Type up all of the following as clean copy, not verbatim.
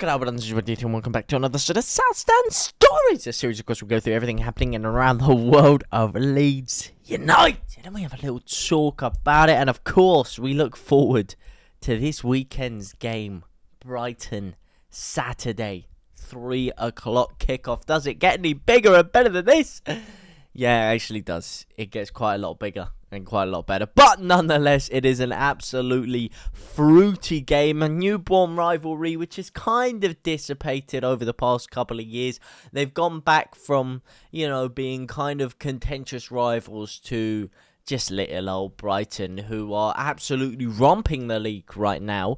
G'day, this is JTLive and welcome back to another set of South Stand Stories. This series, of course, will go through everything happening in and around the world of Leeds United. And we have a little talk about it. And of course, we look forward to this weekend's game. Brighton, Saturday, 3 o'clock kickoff. Does it get any bigger and better than this? Yeah, it actually does. It gets quite a lot bigger and quite a lot better. But nonetheless, it is an absolutely fruity game. A newborn rivalry which has kind of dissipated over the past couple of years. They've gone back from, being kind of contentious rivals to just little old Brighton, who are absolutely romping the league right now,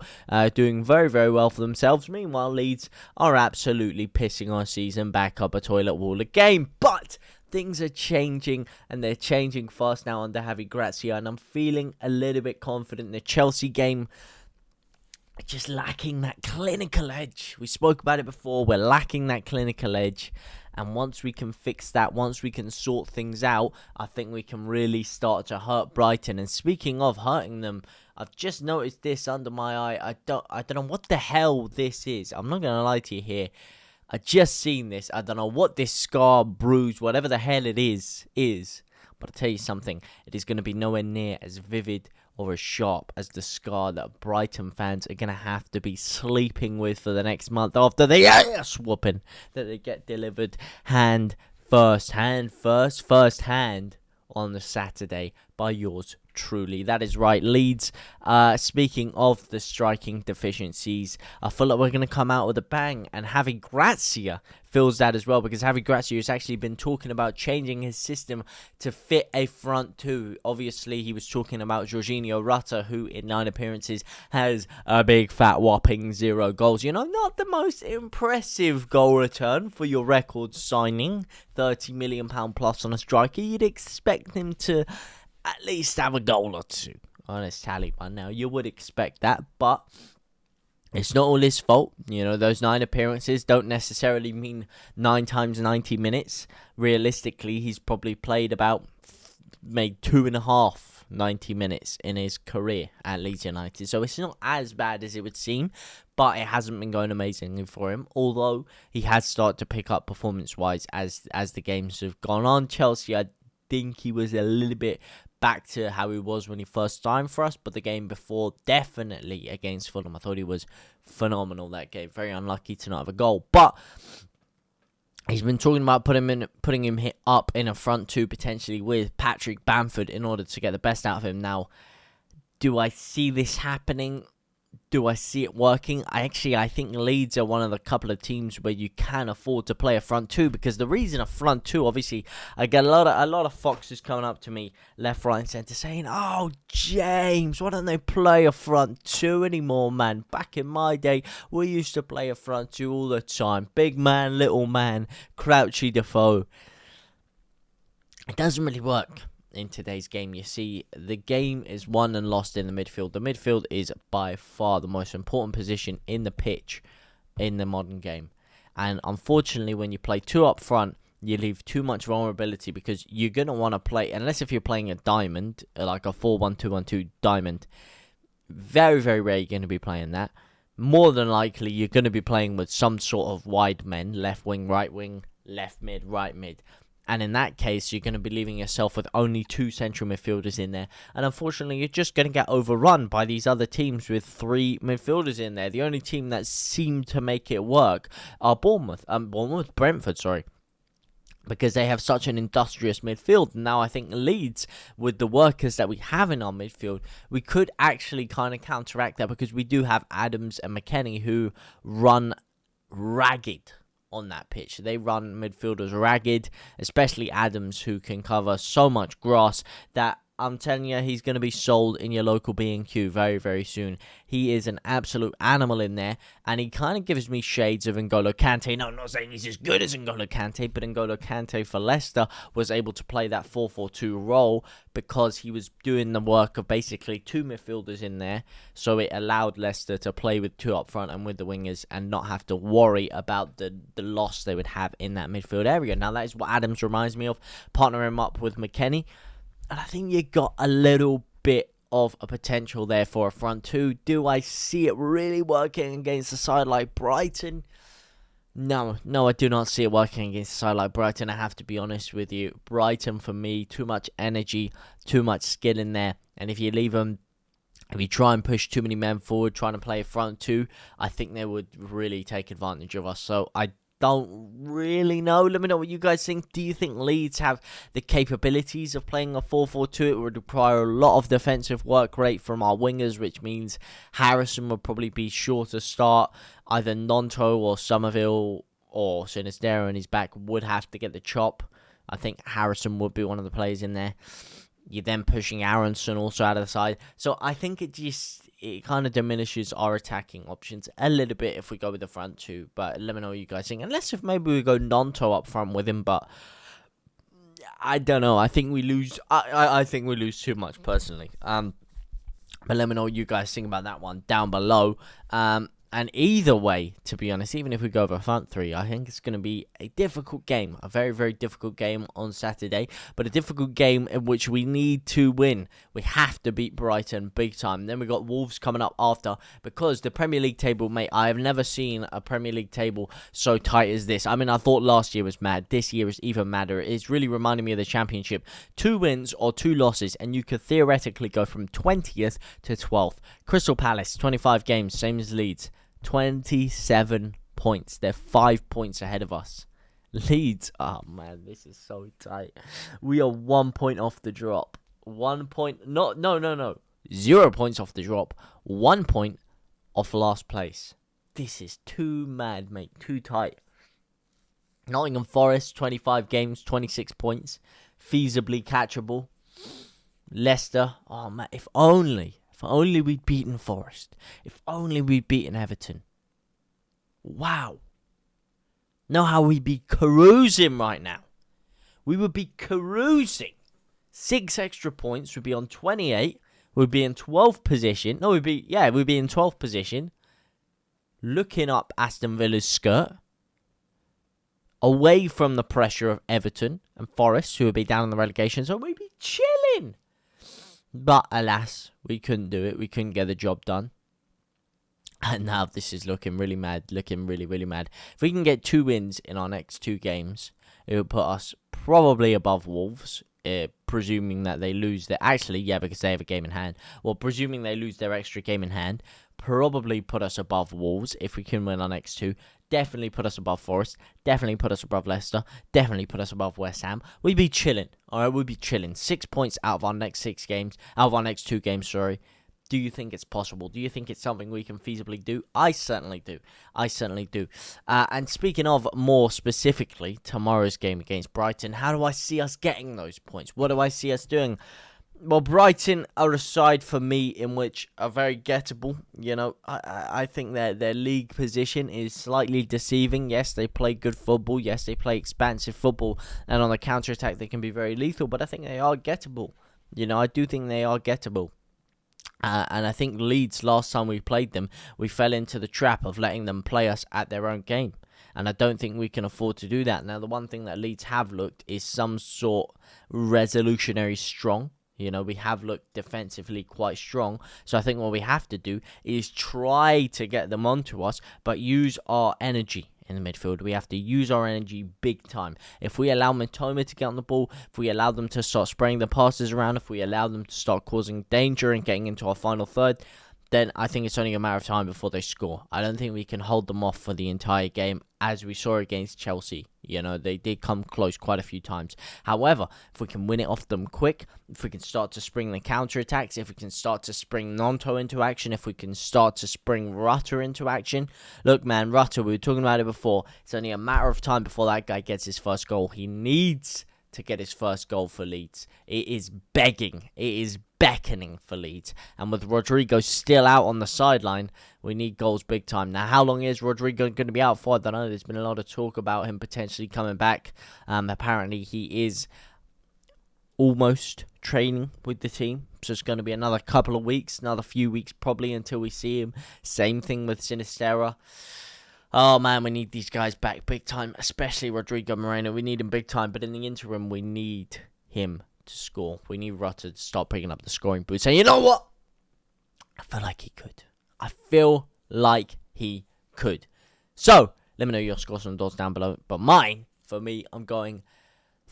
doing very, very well for themselves. Meanwhile, Leeds are absolutely pissing our season back up a toilet wall again. But things are changing, and they're changing fast now under Javi Gracia, and I'm feeling a little bit confident. The Chelsea game, just lacking that clinical edge. We spoke about it before. We're lacking that clinical edge. And once we can fix that, once we can sort things out, I think we can really start to hurt Brighton. And speaking of hurting them, I've just noticed this under my eye. I don't know what the hell this is. I'm not going to lie to you here. I just seen this. I don't know what this scar, bruise, whatever the hell it is. But I'll tell you something. It is going to be nowhere near as vivid or as sharp as the scar that Brighton fans are going to have to be sleeping with for the next month after the ass whooping that they get delivered first hand on the Saturday by yours truly. That is right, Leeds. Speaking of the striking deficiencies, I feel like we're going to come out with a bang, and Javi Gracia feels that as well, because Javi Gracia has actually been talking about changing his system to fit a front two. Obviously, he was talking about Jorginho Rutter, who in 9 appearances has a big fat whopping 0 goals. Not the most impressive goal return for your record signing, £30 million plus on a striker. You'd expect him to at least have a goal or two on his tally by now. You would expect that, but it's not all his fault. Those 9 appearances don't necessarily mean 9 times 90 minutes. Realistically, he's probably played about maybe 2.5 90 minutes in his career at Leeds United. So it's not as bad as it would seem, but it hasn't been going amazingly for him. Although he has started to pick up performance-wise as the games have gone on. Chelsea, I think he was a little bit back to how he was when he first signed for us, but the game before, definitely against Fulham, I thought he was phenomenal that game. Very unlucky to not have a goal, but he's been talking about putting him up in a front two, potentially with Patrick Bamford, in order to get the best out of him. Now, do I see this happening? Do I see it working? I think Leeds are one of the couple of teams where you can afford to play a front two, because the reason a front two, obviously, I get a lot of foxes coming up to me left, right, and centre saying, "Oh, James, why don't they play a front two anymore, man? Back in my day, we used to play a front two all the time. Big man, little man, crouchy Defoe." It doesn't really work in today's game. You see, the game is won and lost in the midfield. The midfield is by far the most important position in the pitch in the modern game. And unfortunately, when you play 2 up front, you leave too much vulnerability, because you're going to want to play, unless if you're playing a diamond, like a 4-1-2-1-2 diamond, very, very rare you're going to be playing that. More than likely, you're going to be playing with some sort of wide men, left wing, left mid, right mid. And in that case, you're going to be leaving yourself with only 2 central midfielders in there. And unfortunately, you're just going to get overrun by these other teams with 3 midfielders in there. The only team that seemed to make it work are Brentford, because they have such an industrious midfield. Now, I think Leeds, with the workers that we have in our midfield, we could actually kind of counteract that, because we do have Adams and McKennie who run ragged on that pitch. They run midfielders ragged, especially Adams, who can cover so much grass that I'm telling you, he's going to be sold in your local B&Q very, very soon. He is an absolute animal in there, and he kind of gives me shades of N'Golo Kante. No, I'm not saying he's as good as N'Golo Kante, but N'Golo Kante for Leicester was able to play that 4-4-2 role because he was doing the work of basically 2 midfielders in there, so it allowed Leicester to play with 2 up front and with the wingers and not have to worry about the loss they would have in that midfield area. Now, that is what Adams reminds me of, partner him up with McKennie. And I think you got a little bit of a potential there for a front two. Do I see it really working against a side like Brighton? No, I do not see it working against a side like Brighton. I have to be honest with you. Brighton, for me, too much energy, too much skill in there. And if you leave them, if you try and push too many men forward, trying to play a front two, I think they would really take advantage of us. So I don't really know. Let me know what you guys think. Do you think Leeds have the capabilities of playing a 4-4-2? It would require a lot of defensive work rate from our wingers, which means Harrison would probably be sure to start. Either Nonto or Somerville or Sinistero and his back would have to get the chop. I think Harrison would be one of the players in there. You're then pushing Aronson also out of the side. So I think it kind of diminishes our attacking options a little bit if we go with the front two. But let me know what you guys think. Unless if maybe we go Nonto up front with him. But I don't know. I think we lose. I think we lose too much personally. But let me know what you guys think about that one down below. And either way, to be honest, even if we go over front three, I think it's going to be a difficult game. A very, very difficult game on Saturday. But a difficult game in which we need to win. We have to beat Brighton big time. Then we got Wolves coming up after. Because the Premier League table, mate, I have never seen a Premier League table so tight as this. I mean, I thought last year was mad. This year is even madder. It's really reminding me of the Championship. 2 wins or 2 losses. And you could theoretically go from 20th to 12th. Crystal Palace, 25 games, same as Leeds. 27 points. They're 5 points ahead of us. Leeds, oh man, this is so tight. We are 1 point off the drop. 1 point, no. 0 points off the drop. 1 point off last place. This is too mad, mate. Too tight. Nottingham Forest, 25 games, 26 points. Feasibly catchable. Leicester, oh man, if only we'd beaten Forest. If only we'd beaten Everton. Wow. Know how we'd be cruising right now. We would be cruising. 6 extra points. We'd be on 28. We'd be in 12th position. We'd be in 12th position. Looking up Aston Villa's skirt. Away from the pressure of Everton and Forest, who would be down in the relegation. So we'd be chilling. But alas, we couldn't do it. We couldn't get the job done. And now this is looking really mad. Looking really, really mad. If we can get 2 wins in our next 2 games, it would put us probably above Wolves. Presuming that they lose their... Actually, yeah, because they have a game in hand. Well, presuming they lose their extra game in hand, probably put us above Wolves if we can win our next 2. Definitely put us above Forest. Definitely put us above Leicester. Definitely put us above West Ham. We'd be chilling. Alright, we'd be chilling. 6 points out of our next 6 games. Out of our next 2 games, sorry. Do you think it's possible? Do you think it's something we can feasibly do? I certainly do. And speaking of more specifically, tomorrow's game against Brighton, how do I see us getting those points? What do I see us doing? Well, Brighton are a side for me in which are very gettable. You know, I think their league position is slightly deceiving. Yes, they play good football. Yes, they play expansive football. And on the counter-attack, they can be very lethal. But I think they are gettable. You know, I do think they are gettable. And I think Leeds, last time we played them, we fell into the trap of letting them play us at their own game. And I don't think we can afford to do that. Now, the one thing that Leeds have looked is some sort resolutionary strong. You know, we have looked defensively quite strong. So I think what we have to do is try to get them onto us, but use our energy in the midfield. We have to use our energy big time. If we allow Mitoma to get on the ball, if we allow them to start spraying the passes around, if we allow them to start causing danger and getting into our final third, then I think it's only a matter of time before they score. I don't think we can hold them off for the entire game, as we saw against Chelsea. You know, they did come close quite a few times. However, if we can win it off them quick, if we can start to spring the counter-attacks, if we can start to spring Nonto into action, if we can start to spring Rutter into action. Look, man, Rutter, we were talking about it before. It's only a matter of time before that guy gets his first goal. He needs to get his first goal for Leeds. It is begging. It is beckoning for Leeds. And with Rodrigo still out on the sideline, we need goals big time. Now, how long is Rodrigo going to be out for? I don't know. There's been a lot of talk about him potentially coming back. Apparently, he is almost training with the team. So it's going to be another couple of weeks, another few weeks probably until we see him. Same thing with Sinistera. Oh, man, we need these guys back big time, especially Rodrigo Moreno. We need him big time, but in the interim, we need him to score. We need Rutter to start picking up the scoring boots. And you know what? I feel like he could. I feel like he could. So, let me know your scores on the dots down below. But mine, for me, I'm going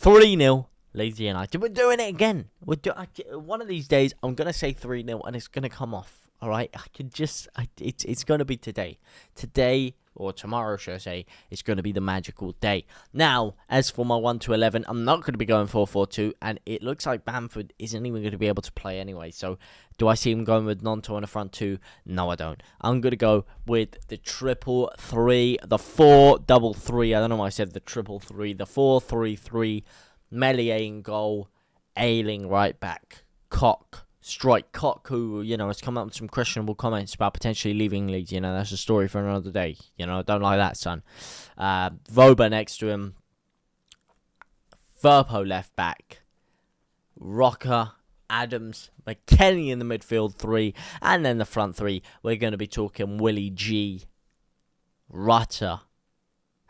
3-0 Leeds United. We're doing it again. One of these days, I'm going to say 3-0 and it's going to come off. All right? It's going to be today. Today, or tomorrow, should I say, it's going to be the magical day. Now, as for my 1-11, I'm not going to be going 4-4-2, and it looks like Bamford isn't even going to be able to play anyway. So, do I see him going with Nonto in the front two? No, I don't. I'm going to go with the 3-3, the 4-3-3. I don't know why I said the 3-3, the 4-3-3. Meslier in goal, Ayling right back, Koch, who, you know, has come up with some questionable comments about potentially leaving Leeds. You know, that's a story for another day. You know, don't like that, son. Voba next to him. Firpo left back. Rocker, Adams, McKennie in the midfield 3. And then the front 3, we're going to be talking Willie G, Rutter,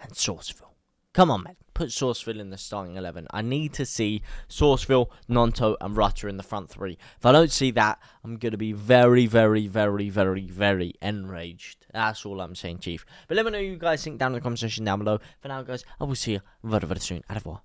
and Sourceville. Come on, man. Put Sourceville in the starting 11. I need to see Sourceville, Nonto, and Rutter in the front 3. If I don't see that, I'm going to be very, very, very, very, very enraged. That's all I'm saying, Chief. But let me know what you guys think down in the comment section down below. For now, guys, I will see you very, very soon. Au revoir.